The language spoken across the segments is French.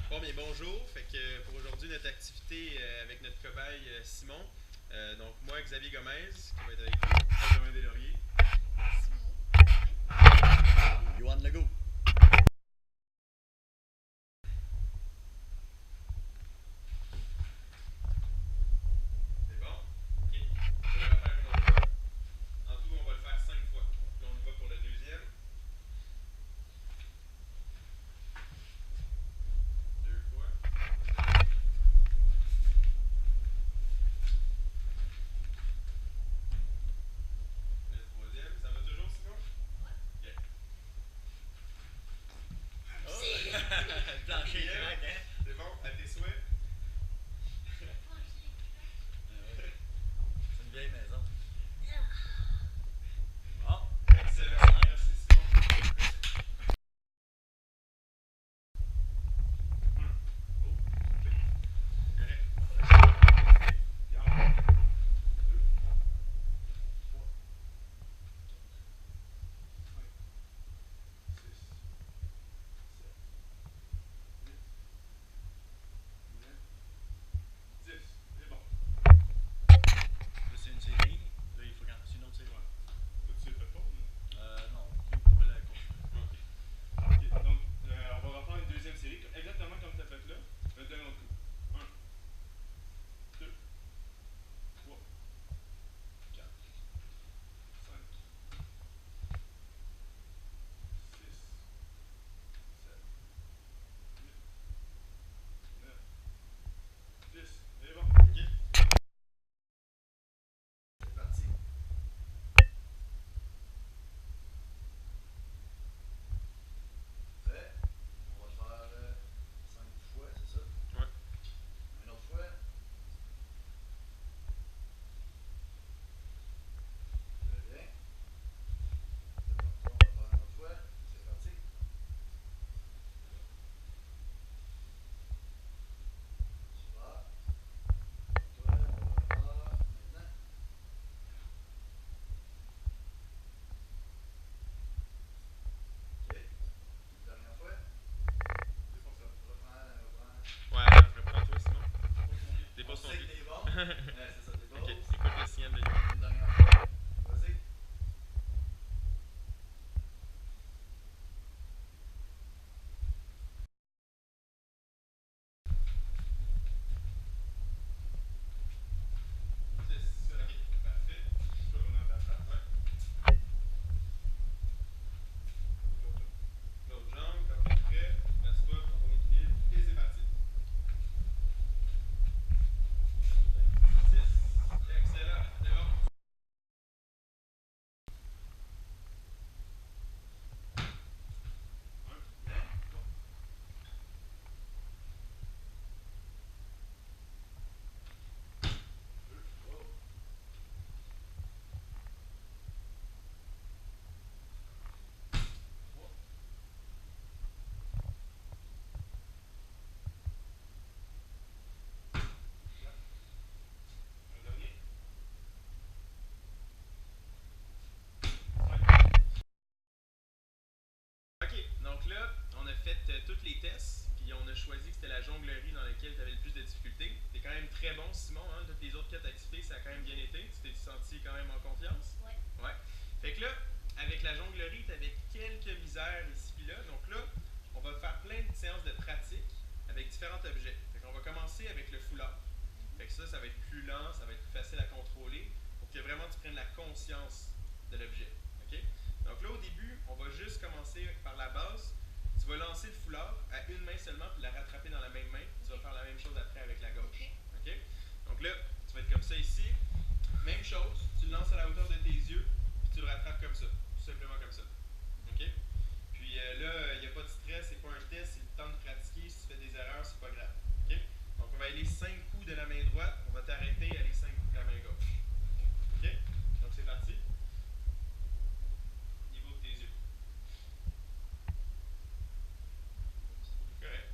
Bon, bien bonjour. Fait que pour aujourd'hui, notre activité avec notre cobaye Simon. Donc, moi, Xavier Gomez, qui va être avec nous. Benjamin Deslauriers. Johan Legault. C'est bon? Ok. On va le faire une autre fois. En tout, on va le faire 5 fois. Là, on y va pour le deuxième. Deux fois. Le troisième. Ça va toujours, Simon? Ok. Oh! Le plancher Quatrième. craque, hein? C'est bon? À tes souhaits? Ah ouais. C'est une vieille maison. Bon. Excellent. Merci, Simon. Oh, correct. Puis encore. Deux, trois, cinq, six, sept, huit, neuf, 10. C'est bon. Là, c'est une série. Là, il faut qu'en c'est une autre série. Ouais. Toi, tu sais le fait pas? Non. Tu peux la continuer. Ok. Ok. Donc, on va reprendre une deuxième série, exactement comme tu as fait là, mais d'un autre coup. Un, deux, trois, quatre, cinq, six, sept, huit, neuf, 10. C'est bon. Ok. C'est parti. Prêt? On va le faire 5 fois, c'est ça? Ouais. Une autre fois. Très bien. On va le faire une autre fois. C'est parti. Super. Toi, on va le faire maintenant. Ok. Une dernière fois. C'est pour ça. Reprends. Ouais, reprends-toi, Simon. On Dépose ton sait que pied. t'es bon. C'est ça, t'es Ok, bon. écoute le signal de Johan. Une dernière fois. Vas-y. Ok, parfait. Tu peux revenir à ta place. Ouais. L'autre jambe, quand t'es prêt, place-toi, prends ton équilibre, et c'est parti. 6. Excellent. C'est bon. Un, deux, trois. Deux, Oh. trois, quatre. Un dernier. 5. Ok, donc là, on a fait tous les tests, puis on a choisi que c'était la jonglerie dans laquelle tu avais le plus de difficultés. T'es quand même très bon, Simon, hein? Toutes les autres activités, ça a quand même bien été. Tu t'es senti quand même en confiance? Ouais. Ouais. Fait que là, avec la jonglerie, tu avais quelques misères ici puis là. Donc là, on va faire plein de séances de pratique avec différents objets. Fait qu'on va commencer avec le foulard. Fait que ça va être plus lent, ça va être plus facile à contrôler pour que vraiment tu prennes la conscience de l'objet. OK? Donc là, au début, on va juste commencer par la base. Tu vas lancer le foulard à une main seulement puis la rattraper dans la même main. Tu vas faire la même chose après avec la gauche. OK? Donc là, tu vas être comme ça ici. Même chose, tu le lances à la hauteur de tes yeux puis tu le rattrapes comme ça. Tout simplement comme ça. OK? Puis là, il n'y a pas de stress, c'est pas un test, c'est le temps de pratiquer. Si tu fais des erreurs, c'est pas grave. OK? Donc on va aller 5 coups de la main droite, on va t'arrêter et aller 5 coups de la main gauche. OK? Donc c'est parti. Niveau de tes yeux. Correct.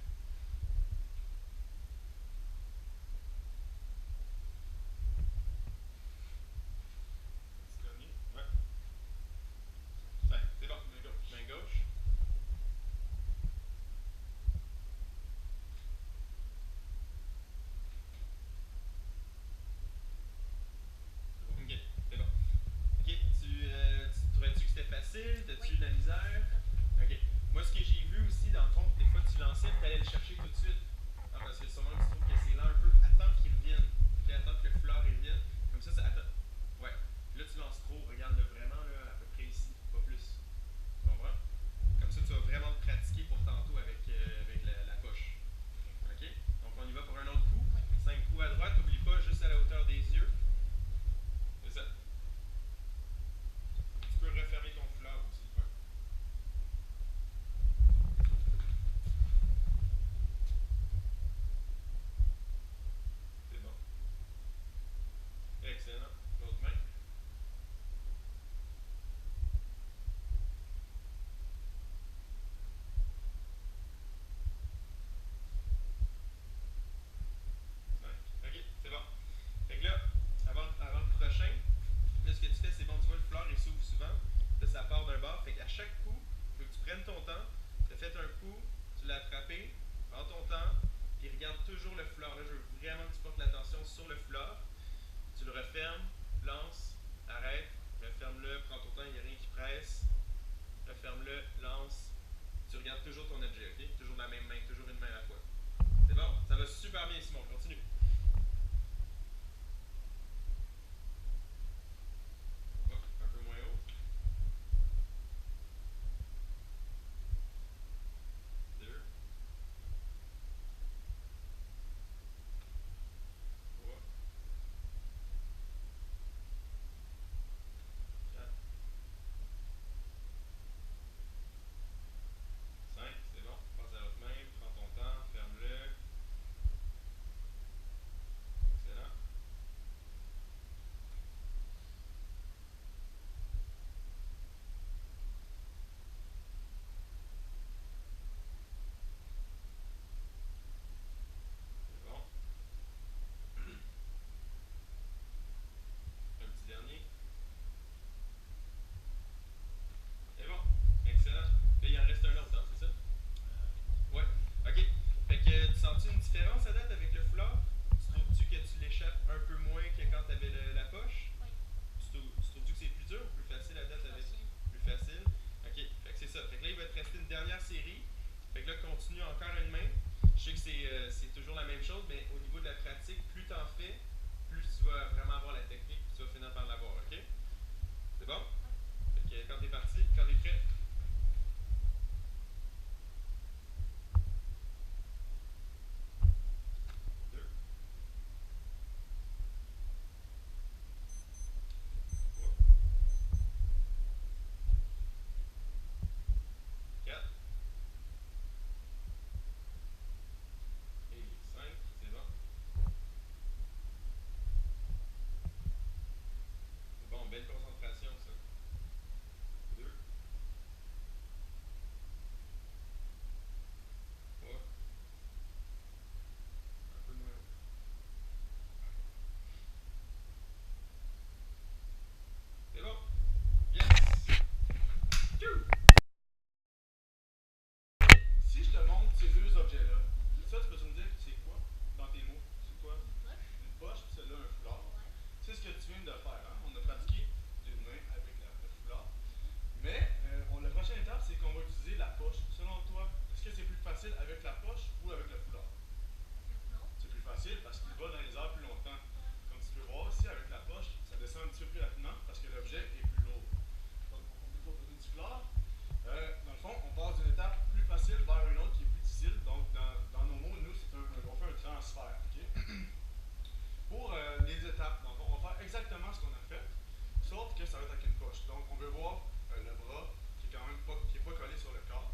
ça va être avec une poche. Donc, on veut voir le bras qui est quand même pas collé sur le corps.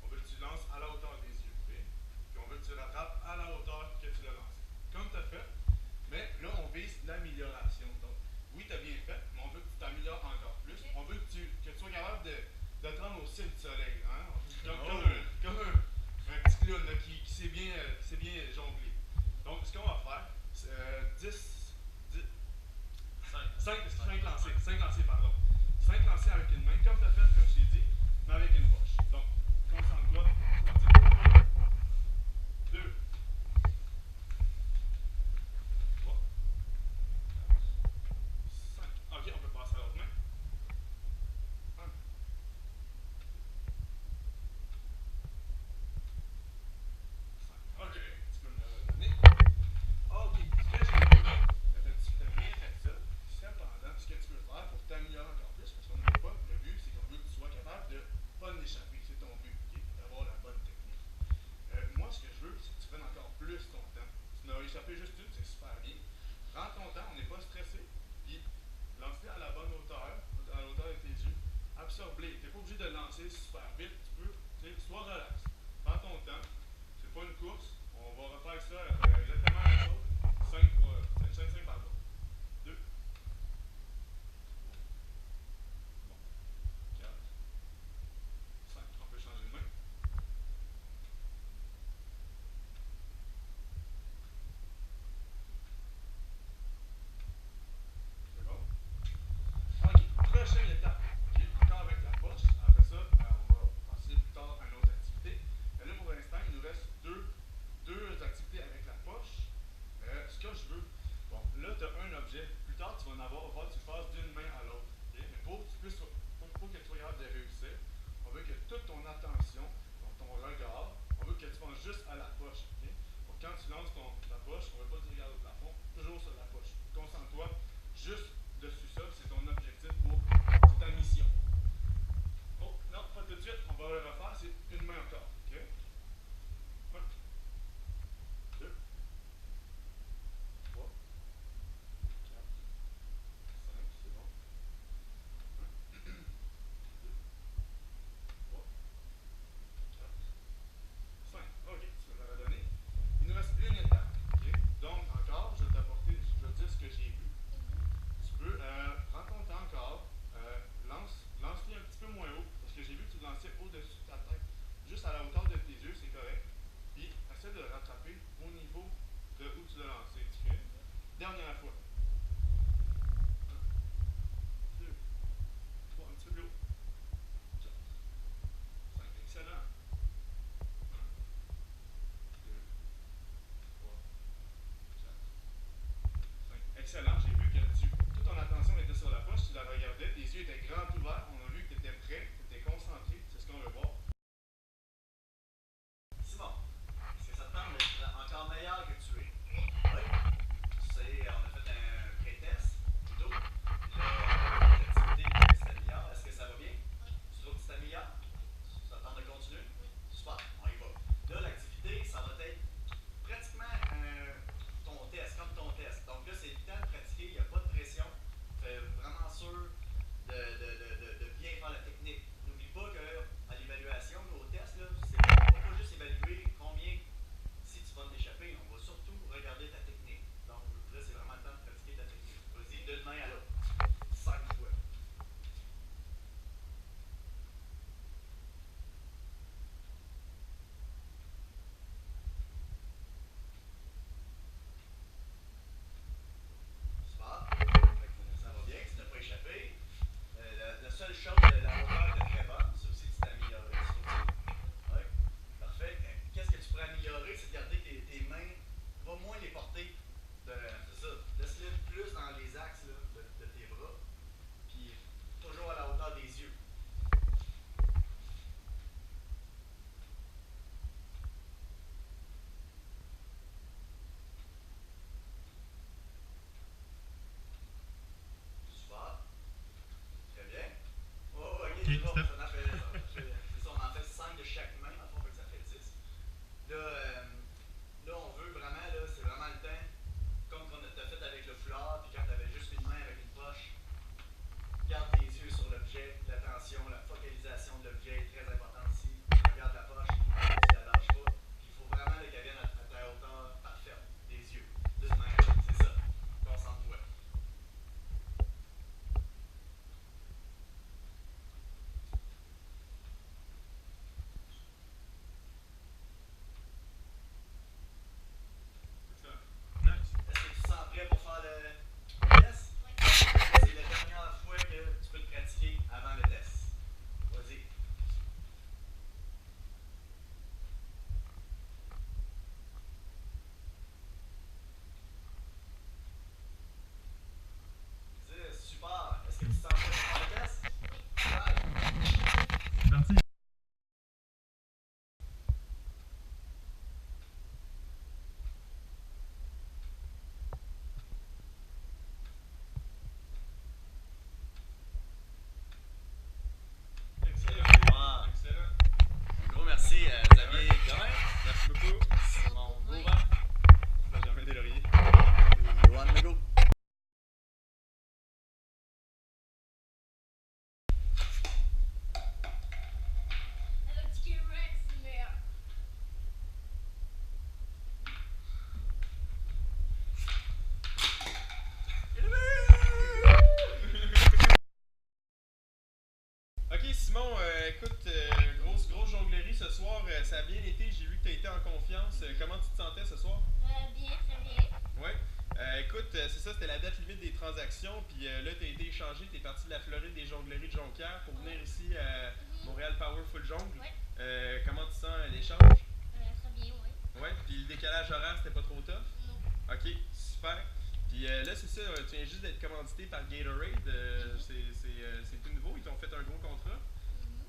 On veut que tu lances à la hauteur des yeux. Okay? Puis on veut que tu rattrapes à la hauteur que tu l'as lancé. Comme tu as fait, mais là, on vise l'amélioration. Donc, oui, tu as bien fait, mais on veut que tu t'améliores encore plus. On veut que tu sois capable de te rendre au ciel du soleil. Hein? Comme un petit clown là, qui sait bien jongler. Donc, ce qu'on va faire, c'est 5 lancers. 5 lancers, pardon. 5 lancers avec une main, comme tu as fait, comme je t'ai dit, mais avec une poche. Donc, concentre-toi. 2, 3, 5. Ok, on peut passer à l'autre main. 1, 5. Ok, tu peux me le donner. Ok, ce que j'ai vu, tu as bien fait ça. Cependant, ce que tu peux faire pour t'améliorer encore plus, parce qu'on ne veut pas, le but, c'est qu'on veut que tu sois capable de ne pas l'échapper. C'est ton but, okay? D'avoir la bonne technique. Moi, ce que je veux, c'est que tu prennes encore plus ton temps. Tu n'as échappé juste une, c'est super bien. Prends ton temps, on n'est pas stressé, puis lance-le à la bonne hauteur, à la hauteur de tes yeux. Absorbe-les. Tu n'es pas obligé de lancer super vite. Tu peux, sois relax. Prends ton temps. C'est pas une course. On va refaire ça, exactement la même chose. 5, pardon. 2, 4, 5. On peut changer de main. C'est bon? Ok, prochaine étape. Okay, encore avec la poche. Après ça, on va passer plus tard à une autre activité. Mais là, pour l'instant, il nous reste deux activités avec la poche. Ce que je veux, bon, là, tu as un objet. Plus tard, tu vas en avoir, il va falloir que tu fasses d'une main à l'autre. Okay? Mais pour que tu puisses, pour que tu sois capable de réussir, on veut que toute ton attention, ton regard, on veut que tu penses juste à la poche. Okay? Donc, quand tu lances ta poche, on ne veut pas que tu regardes au plafond, toujours sur la poche. Concentre-toi juste dessus ça, c'est ton objectif c'est ta mission. Oh, non, pas tout de suite, on va le refaire, c'est une main encore. OK? 1, 2, 3, 4, 5, c'est bon. 1, 2, 3, 4, 5. OK, tu peux me la redonner. Il nous reste une étape. OK? Donc, encore, je vais t'apporter, je vais te dire ce que j'ai vu. Tu peux, prends ton temps encore, lance-le un petit peu moins haut, parce que j'ai vu que tu le lançais au-dessus de ta tête, juste à la hauteur de tes yeux, c'est correct. Puis, essaie de le rattraper au niveau de où tu l'as lancé. Tu fais. Dernière fois. 1, 2, 3, un petit peu plus haut. 4, 5, excellent. 1, 2, 3, 4, 5. Excellent, j'ai vu que toute ton attention était sur la poche, tu la regardais, tes yeux étaient grands ouverts, on a vu que tu étais prêt, tu étais concentré, c'est ce qu'on veut voir. Simon, est-ce que ça te tente d'être encore meilleur que tu es? Oui. Tu sais, on a fait un pré-test plus tôt. Là, l'activité, tu t'améliores. Est-ce que ça va bien? Tu trouves que tu t'améliores? Ça te tente de continuer? Super, on y va. Là, l'activité, ça va être pratiquement ton test, comme ton test. Donc là, c'est le temps de pratiquer transaction, puis là, tu as été échangé, tu es parti de la Floride des jongleries de Jonquière pour venir ici à Montréal Powerful Jongle. Ouais. Comment tu sens l'échange? Très bien, oui. Ouais, puis le décalage horaire, c'était pas trop tough? Non. Ok, super. Puis là, c'est ça, tu viens juste d'être commandité par Gatorade. C'est tout nouveau, ils t'ont fait un gros contrat.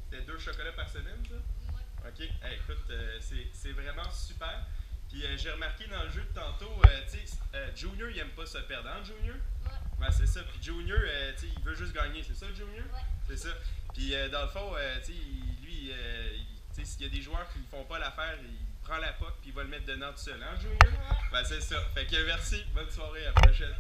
C'était 2 chocolats par semaine, ça? Ouais. Ok, hey, écoute, c'est vraiment super. Puis j'ai remarqué dans le jeu de tantôt, tu sais, Junior, il aime pas se perdre, hein, Junior? Ouais. Ben, c'est ça. Puis Junior, tu sais, il veut juste gagner, c'est ça, Junior? Ouais. C'est ça. Puis dans le fond, tu sais, lui, tu sais, s'il y a des joueurs qui ne font pas l'affaire, il prend la puck puis il va le mettre dedans tout seul, hein, Junior? Ouais. Ben, c'est ça. Fait que merci, bonne soirée, à la prochaine.